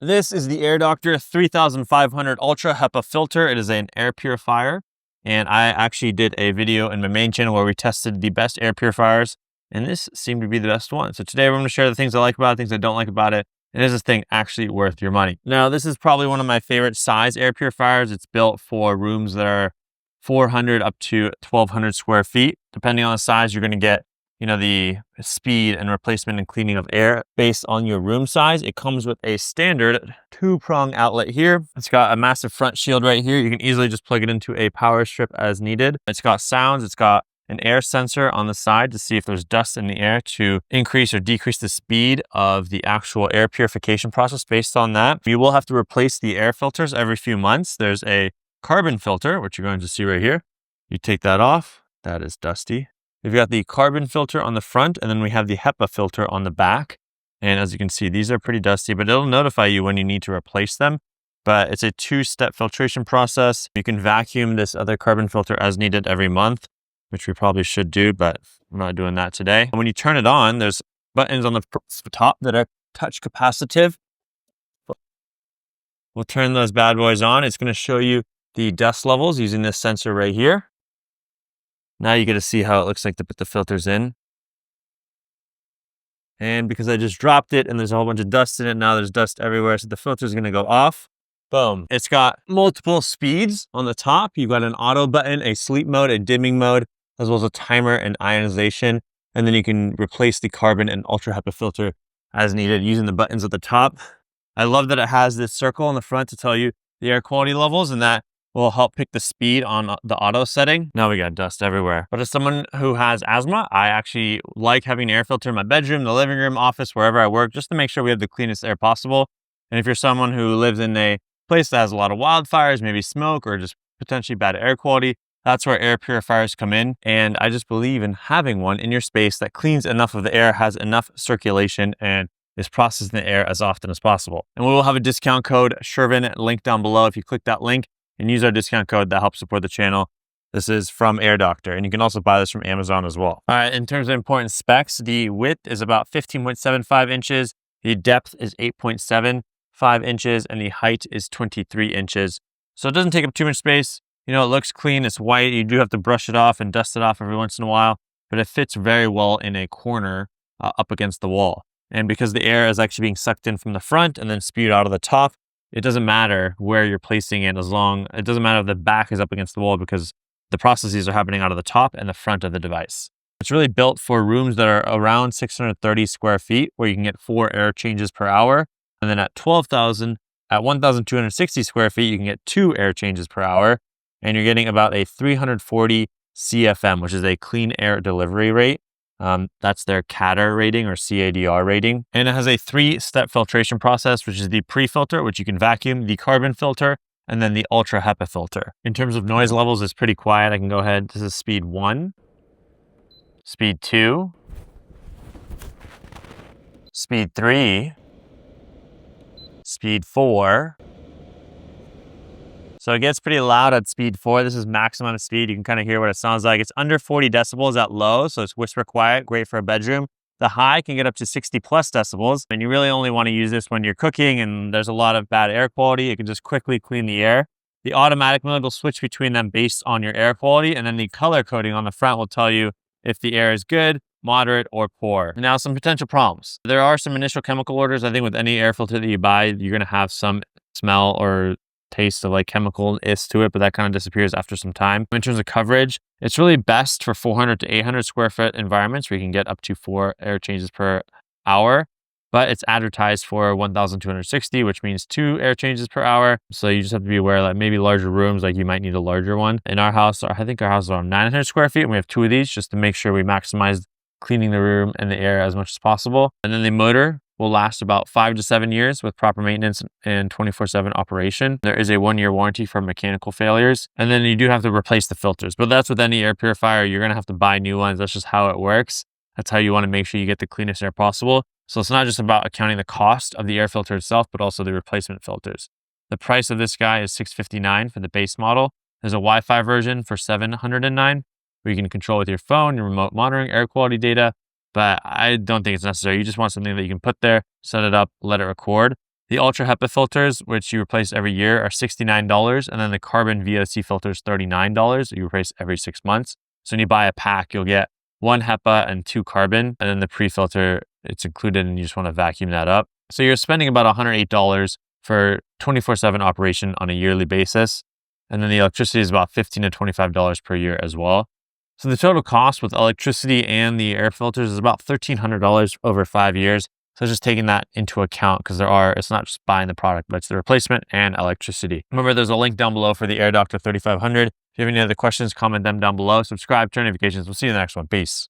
This is the AirDoctor 3500 Ultra HEPA filter. It is an air purifier. And I actually did a video in my main channel where we tested the best air purifiers, and this seemed to be the best one. So today we're going to share the things I like about it, things I don't like about it, and is this thing actually worth your money? Now, this is probably one of my favorite size air purifiers. It's built for rooms that are 400 up to 1200 square feet. Depending on the size, you're going to get the speed and replacement and cleaning of air based on your room size. It comes with a standard 2-prong outlet here. It's got a massive front shield right here. You can easily just plug it into a power strip as needed. It's got sounds. It's got an air sensor on the side to see if there's dust in the air to increase or decrease the speed of the actual air purification process based on that. You will have to replace the air filters every few months. There's a carbon filter, which you're going to see right here. You take that off. That is dusty. We've got the carbon filter on the front, and then we have the HEPA filter on the back. And as you can see, these are pretty dusty, but it'll notify you when you need to replace them. But it's a 2-step filtration process. You can vacuum this other carbon filter as needed every month, which we probably should do, but I'm not doing that today. And when you turn it on, there's buttons on the top that are touch capacitive. We'll turn those bad boys on. It's going to show you the dust levels using this sensor right here. Now you get to see how it looks like to put the filters in. And because I just dropped it and there's a whole bunch of dust in it, now there's dust everywhere. So the filter is going to go off. Boom. It's got multiple speeds on the top. You've got an auto button, a sleep mode, a dimming mode, as well as a timer and ionization. And then you can replace the carbon and Ultra HEPA filter as needed using the buttons at the top. I love that it has this circle on the front to tell you the air quality levels, and that will help pick the speed on the auto setting. Now we got dust everywhere. But as someone who has asthma, I actually like having an air filter in my bedroom, the living room, office, wherever I work, just to make sure we have the cleanest air possible. And if you're someone who lives in a place that has a lot of wildfires, maybe smoke, or just potentially bad air quality, that's where air purifiers come in. And I just believe in having one in your space that cleans enough of the air, has enough circulation, and is processing the air as often as possible. And we will have a discount code, Shervin, linked down below. If you click that link and use our discount code, that helps support the channel. This is from AirDoctor, and you can also buy this from Amazon as well. All right, in terms of important specs, the width is about 15.75 inches, the depth is 8.75 inches, and the height is 23 inches. So it doesn't take up too much space. It looks clean, it's white. You do have to brush it off and dust it off every once in a while, but it fits very well in a corner up against the wall. And because the air is actually being sucked in from the front and then spewed out of the top, it doesn't matter where you're placing it, it doesn't matter if the back is up against the wall, because the processes are happening out of the top and the front of the device. It's really built for rooms that are around 630 square feet, where you can get 4 air changes per hour. And then at 1,260 square feet, you can get 2 air changes per hour. And you're getting about a 340 CFM, which is a clean air delivery rate. That's their CADR rating or CADR rating. And it has a 3-step filtration process, which is the pre-filter, which you can vacuum, the carbon filter, and then the Ultra HEPA filter. In terms of noise levels, it's pretty quiet. I can go ahead. This is speed 1, speed 2, speed 3, speed 4. So it gets pretty loud at speed 4. This is max amount of speed. You can kind of hear what it sounds like. It's under 40 decibels at low, so it's whisper quiet, great for a bedroom. The high can get up to 60 plus decibels, and you really only want to use this when you're cooking and there's a lot of bad air quality. It can just quickly clean the air. The automatic mode will switch between them based on your air quality, and then the color coding on the front will tell you if the air is good, moderate, or poor. Now, some potential problems. There are some initial chemical odors. I think with any air filter that you buy, you're going to have some smell or taste of like chemical-ness to it, but that kind of disappears after some time. In terms of coverage, it's really best for 400 to 800 square foot environments where you can get up to 4 air changes per hour, but it's advertised for 1,260, which means 2 air changes per hour. So you just have to be aware that maybe larger rooms, like you might need a larger one. In our house, I think our house is around 900 square feet, and we have 2 of these just to make sure we maximize cleaning the room and the air as much as possible. And then the motor will last about 5 to 7 years with proper maintenance and 24/7 operation. There is a 1-year warranty for mechanical failures. And then you do have to replace the filters, but that's with any air purifier. You're going to have to buy new ones. That's just how it works. That's how you want to make sure you get the cleanest air possible. So it's not just about accounting the cost of the air filter itself, but also the replacement filters. The price of this guy is $659 for the base model. There's a Wi-Fi version for $709, where you can control with your phone, your remote monitoring air quality data. But I don't think it's necessary. You just want something that you can put there, set it up, let it record. The UltraHEPA filters, which you replace every year, are $69, and then the Carbon VOC filters, $39. You replace every 6 months. So when you buy a pack, you'll get 1 HEPA and 2 carbon, and then the pre-filter, it's included, and you just want to vacuum that up. So you're spending about $108 for 24/7 operation on a yearly basis. And then the electricity is about $15 to $25 per year as well. So the total cost with electricity and the air filters is about $1,300 over 5 years. So just taking that into account, because it's not just buying the product, but it's the replacement and electricity. Remember, there's a link down below for the AirDoctor 3500. If you have any other questions, comment them down below. Subscribe, turn notifications. We'll see you in the next one. Peace.